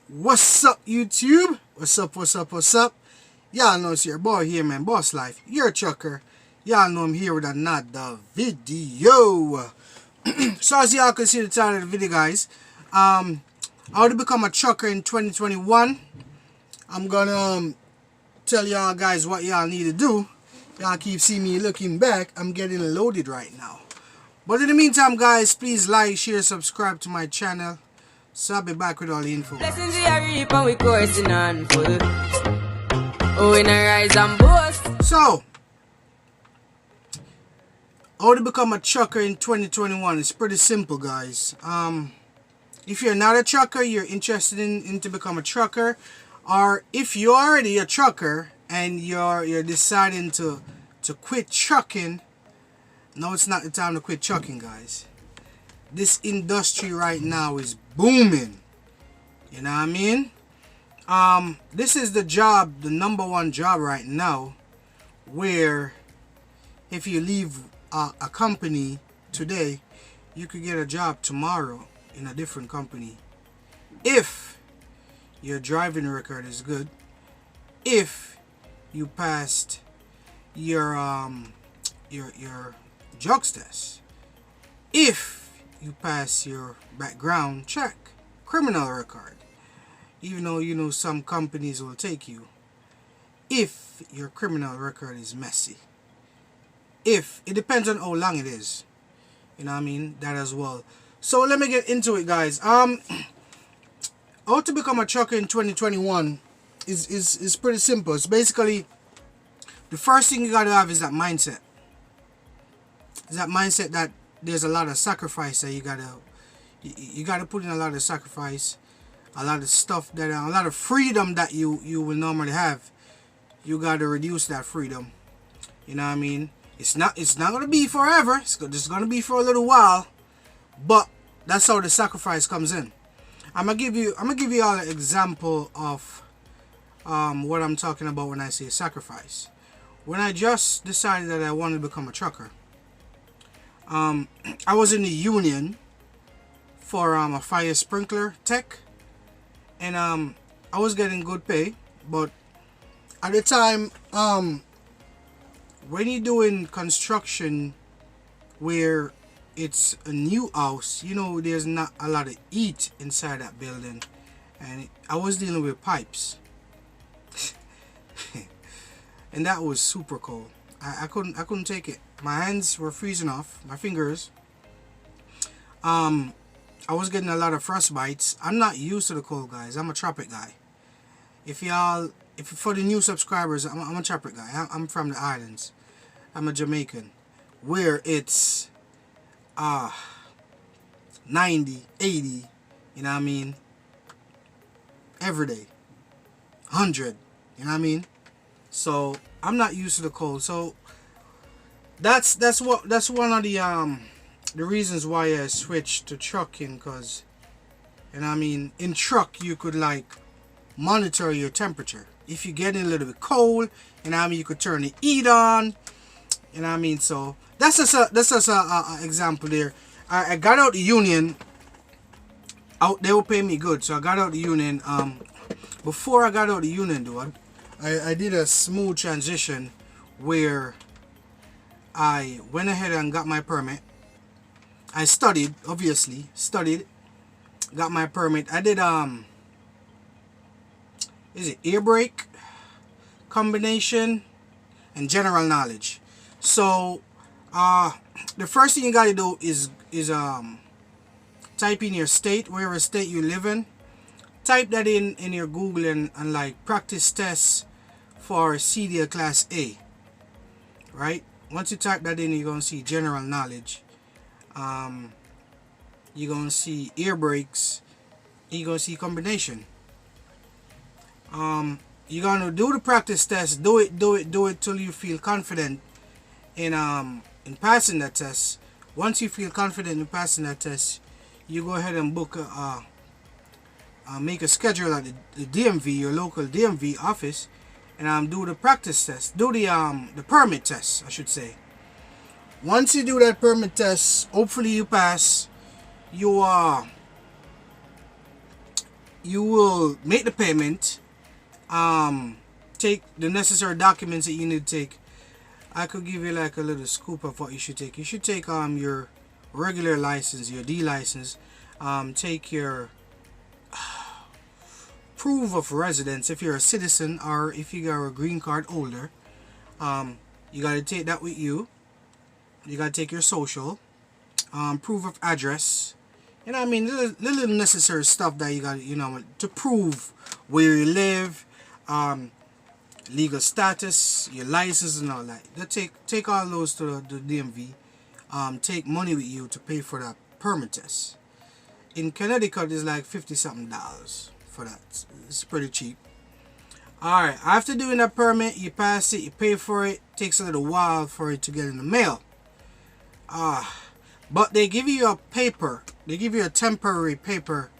What's up, YouTube? What's up? Y'all know it's your boy here, man. Boss Life, your trucker. Y'all know I'm here with another video. So as y'all can see the title of the video, guys, how to become a trucker in 2021. I'm gonna tell y'all guys what y'all need to do. Y'all keep seeing me looking back. I'm getting loaded right now. But in the meantime, guys, please like, share, subscribe to my channel. So I'll be back with all the info. Blessings we are reap and we coursing on full. Oh, in a rise and boast. So, how to become a trucker in 2021? It's pretty simple, guys. If you're not a trucker, you're interested in to become a trucker, or if you're already a trucker and you're deciding to quit trucking, no, it's not the time to quit trucking, guys. This industry right now is booming. You know what I mean? This is the job, the #1 job right now, where if you leave a company today, you could get a job tomorrow in a different company. If your driving record is good, if you passed your drugs test, if you pass your background check, criminal record, even though you know some companies will take you, if your criminal record is messy, if it depends on how long it is, you know what I mean, that as well. So let me get into it, guys. How to become a trucker in 2021 is pretty simple. It's basically, the first thing you gotta have is that mindset. Is that mindset that there's a lot of sacrifice that you gotta put in, a lot of sacrifice, a lot of stuff that a lot of freedom that you will normally have. You gotta reduce that freedom. You know what I mean? It's not gonna be forever. It's just gonna be for a little while, but that's how the sacrifice comes in. I'm gonna give you all an example of what I'm talking about when I say sacrifice. When I just decided that I wanted to become a trucker, I was in the union for a fire sprinkler tech, and I was getting good pay, but at the time, when you're doing construction where it's a new house, you know, there's not a lot of heat inside that building, and I was dealing with pipes and that was super cold. I couldn't take it. My hands were freezing off, my fingers. I was getting a lot of frostbites. I'm not used to the cold, guys. I'm a tropic guy. If for the new subscribers, I'm a tropic guy. I'm from the islands. I'm a Jamaican, where it's 90, 80, you know what I mean, every day, 100, you know what I mean. So I'm not used to the cold. So that's one of the reasons why I switched to trucking, cause, you know what I mean, in truck you could like monitor your temperature. If you're getting a little bit cold, you know what I mean, you could turn the heat on, you know what I mean. So that's just a example there. I got out the union. They were paying me good, so I got out the union. Before I got out the union, though, I did a smooth transition where I went ahead and got my permit. I studied, obviously, got my permit. I did is it air brake, combination, and general knowledge. So the first thing you gotta do is type in your state, wherever state you live in. Type that in your Google and like practice tests for CDL Class A. Right? Once you type that in, you're gonna see general knowledge. You're gonna see air brakes. You're gonna see combination. You're gonna do the practice test. Do it till you feel confident in passing that test. Once you feel confident in passing that test, you go ahead and book make a schedule at the DMV, your local DMV office, and do the practice test. Do the permit test, I should say. Once you do that permit test, hopefully you pass. You you will make the payment, take the necessary documents that you need to take. I could give you like a little scoop of what you should take. You should take your regular license, your D license. Take your proof of residence if you're a citizen or if you are a green card holder. You got to take that with you. You got to take your social, proof of address. You know what I mean? Little necessary stuff that you got, to prove where you live, legal status, your license and all that. You take all those to the DMV. Take money with you to pay for that permit test. In Connecticut, it's like $50 something for that. It's pretty cheap. Alright, after doing that permit, you pass it, you pay for it. Takes a little while for it to get in the mail. But they give you a paper. They give you a temporary paper.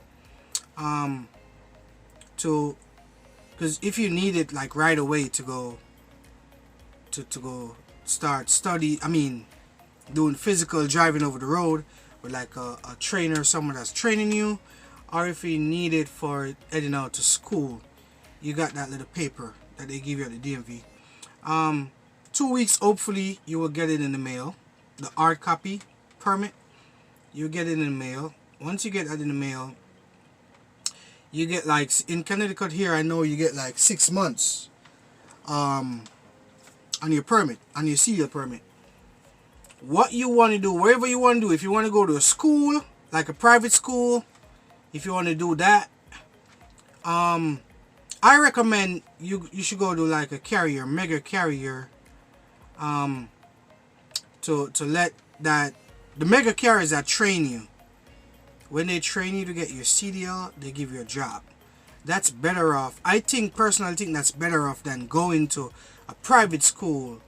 Because if you need it like right away to go start doing physical driving over the road with like a trainer, someone that's training you, or if you need it for heading out to school, you got that little paper that they give you at the DMV. 2 weeks, hopefully you will get it in the mail. The hard copy permit, you get it in the mail. Once you get that in the mail, you get like, in Connecticut here, I know you get like 6 months on your permit, on your CDL permit. What you want to do, wherever you want to do, if you want to go to a school, like a private school, if you want to do that, I recommend you should go to like a carrier, mega carrier, to let that, the mega carriers that train you, when they train you to get your CDL, they give you a job. That's better off. I personally think that's better off than going to a private school,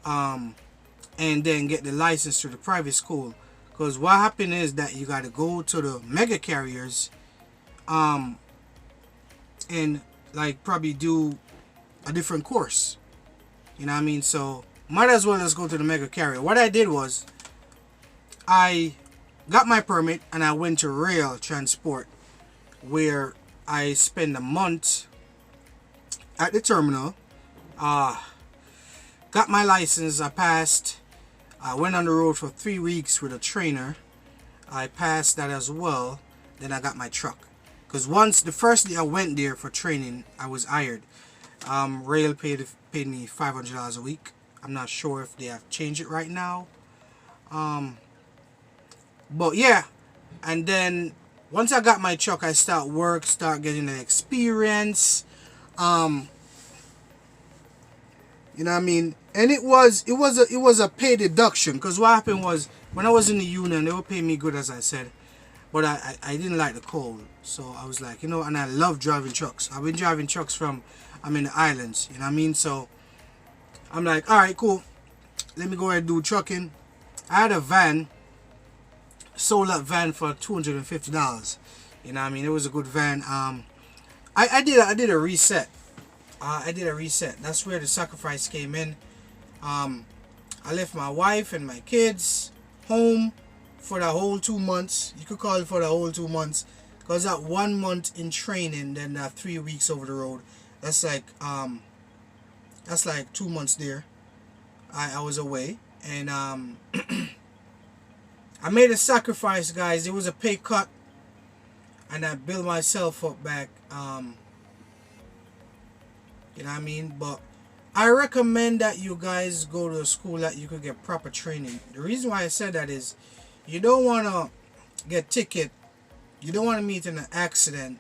and then get the license to the private school. Because what happens is that you got to go to the mega carriers, and like probably do a different course. You know what I mean? So might as well just go to the mega carrier. What I did was, I got my permit and I went to rail transport, where I spend a month at the terminal. Got my license, I passed. I went on the road for 3 weeks with a trainer. I passed that as well. Then I got my truck. Because the first day I went there for training, I was hired. Rail paid me $500 a week. I'm not sure if they have changed it right now. But yeah. And then once I got my truck, I start getting the experience. You know what I mean? And it was a pay deduction, because what happened was, when I was in the union, they were paying me good, as I said, but I didn't like the cold, so I was like, and I love driving trucks. I've been driving trucks I'm in the islands, you know what I mean? So I'm like, all right, cool, let me go ahead and do trucking. I had a van, sold that van for $250. You know what I mean? It was a good van. I did a reset. I did a reset. That's where the sacrifice came in. I left my wife and my kids home for the whole 2 months. You could call it for the whole 2 months, because that 1 month in training, then that 3 weeks over the road, that's like 2 months there. I was away, and I made a sacrifice, guys. It was a pay cut, and I built myself up back. You know what I mean? But I recommend that you guys go to a school that you could get proper training. The reason why I said that is, you don't want to get ticket. You don't want to meet in an accident.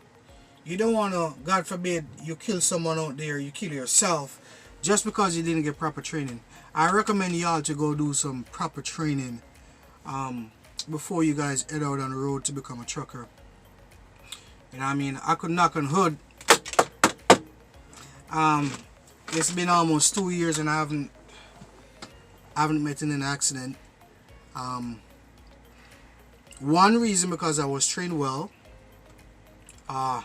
You don't want to, God forbid, you kill someone out there, you kill yourself, just because you didn't get proper training. I recommend y'all to go do some proper training before you guys head out on the road to become a trucker. You know what I mean? I could knock on hood. It's been almost 2 years and I haven't met in an accident. One reason, because I was trained well. I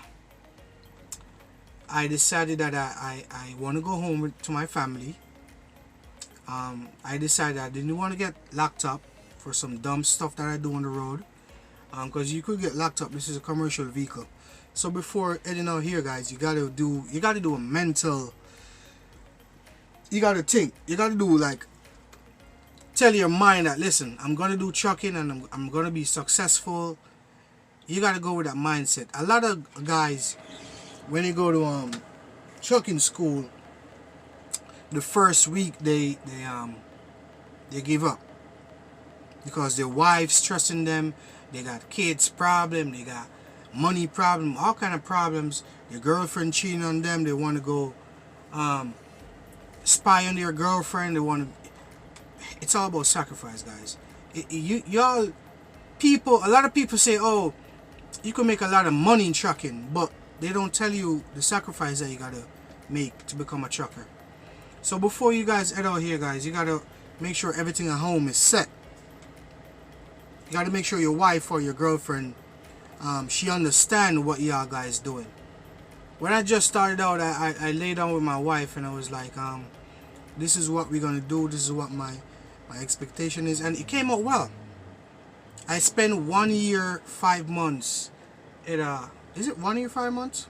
decided that I want to go home to my family. I decided I didn't want to get locked up for some dumb stuff that I do on the road. Because you could get locked up. This is a commercial vehicle. So before heading out here, guys, you gotta do a mental. You gotta think. You gotta do like tell your mind that listen, I'm gonna do trucking and I'm gonna be successful. You gotta go with that mindset. A lot of guys, when they go to trucking school, the first week they give up because their wives stressing them. They got kids problem. They got money problem. All kind of problems. Their girlfriend cheating on them. They want to go spy on their girlfriend. They want to. It's all about sacrifice, guys. Y'all people. A lot of people say, "Oh, you can make a lot of money in trucking," but they don't tell you the sacrifice that you gotta make to become a trucker. So before you guys head out here, guys, you gotta make sure everything at home is set. You gotta make sure your wife or your girlfriend, she understand what y'all guys doing. When I just started out, I laid down with my wife and I was like, this is what we're gonna do. This is what my expectation is, and it came out well. I spent 1 year 5 months at is it 1 year 5 months?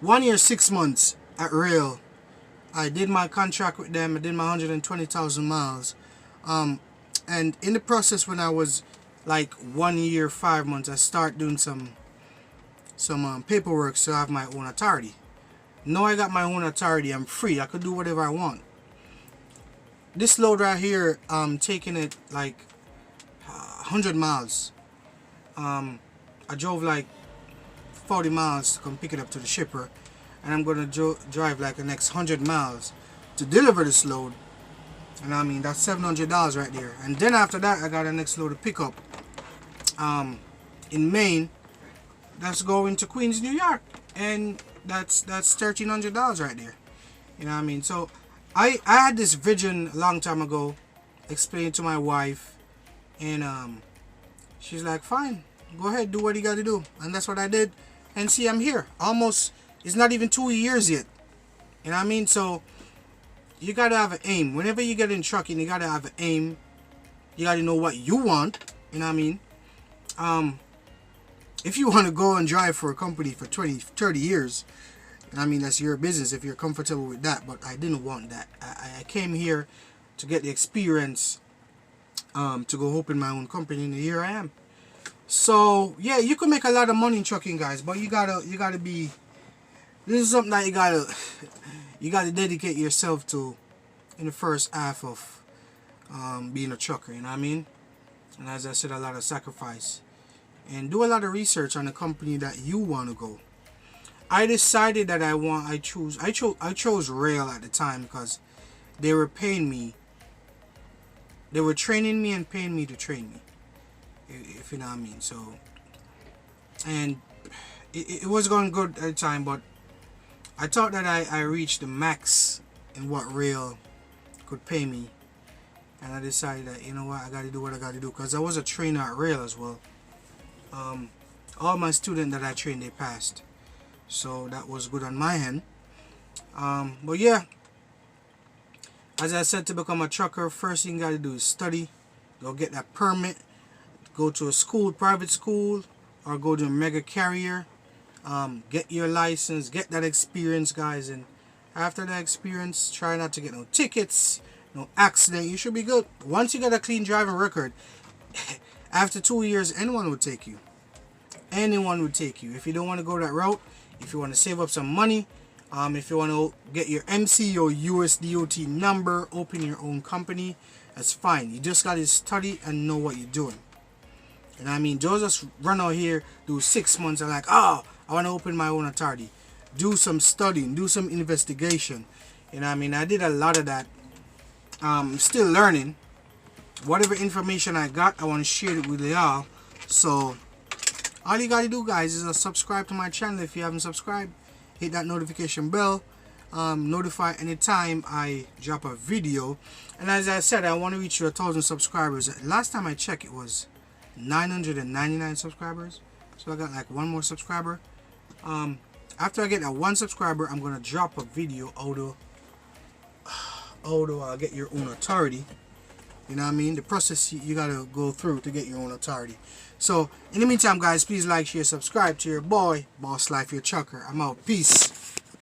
1 year 6 months at Rail. I did my contract with them. I did my 120,000 miles. And in the process, when I was like 1 year 5 months, I start doing some paperwork so I have my own authority. Now I got my own authority. I'm free. I could do whatever I want. This load right here, taking it like 100 miles. I drove like 40 miles to come pick it up to the shipper, and I'm gonna drive like the next 100 miles to deliver this load. And I mean, that's $700 right there. And then after that, I got a next load to pick up in Maine. That's going to Queens, New York, and that's $1,300 right there. You know what I mean? So I had this vision a long time ago, explained to my wife, and she's like, fine, go ahead, do what you got to do. And that's what I did. And see, I'm here. Almost, it's not even 2 years yet. You know what I mean? So you got to have an aim. Whenever you get in trucking, you got to have an aim. You got to know what you want. You know what I mean? If you want to go and drive for a company for 20, 30 years, I mean, that's your business if you're comfortable with that. But I didn't want that. I came here to get the experience to go open my own company, and here I am. So yeah, you can make a lot of money in trucking, guys, but you gotta be. This is something that you gotta dedicate yourself to in the first half of being a trucker. You know what I mean? And as I said, a lot of sacrifice, and do a lot of research on the company that you want to go. I decided that I chose Rail at the time because they were paying me. They were training me and paying me to train me, if you know what I mean. So, and it was going good at the time, but I thought that I reached the max in what Rail could pay me, and I decided that, you know what, I got to do what I got to do, because I was a trainer at Rail as well. All my students that I trained, they passed, so that was good on my end. But yeah, as I said, to become a trucker, first thing you got to do is study. Go get that permit. Go to a school, private school, or go to a mega carrier. Get your license. Get that experience, guys. And after that experience, try not to get no tickets, no accident. You should be good. Once you get a clean driving record, after 2 years, anyone would take you. Anyone would take you. If you don't want to go that route, if you want to save up some money, if you want to get your MC or USDOT number, open your own company, that's fine. You just got to study and know what you're doing. And I mean, don't just run out here, do 6 months and like, oh, I want to open my own authority. Do some studying, do some investigation. You know what I mean? I did a lot of that. Still learning. Whatever information I got, I want to share it with y'all. So all you got to do, guys, is subscribe to my channel if you haven't subscribed. Hit that notification bell. Notify anytime I drop a video. And as I said, I want to reach 1,000 subscribers. Last time I checked, it was 999 subscribers. So I got like one more subscriber. After I get that one subscriber, I'm gonna drop a video how to get your own authority. You know what I mean? The process you gotta go through to get your own authority. So, in the meantime, guys, please like, share, subscribe to your boy, Boss Life, your trucker. I'm out. Peace.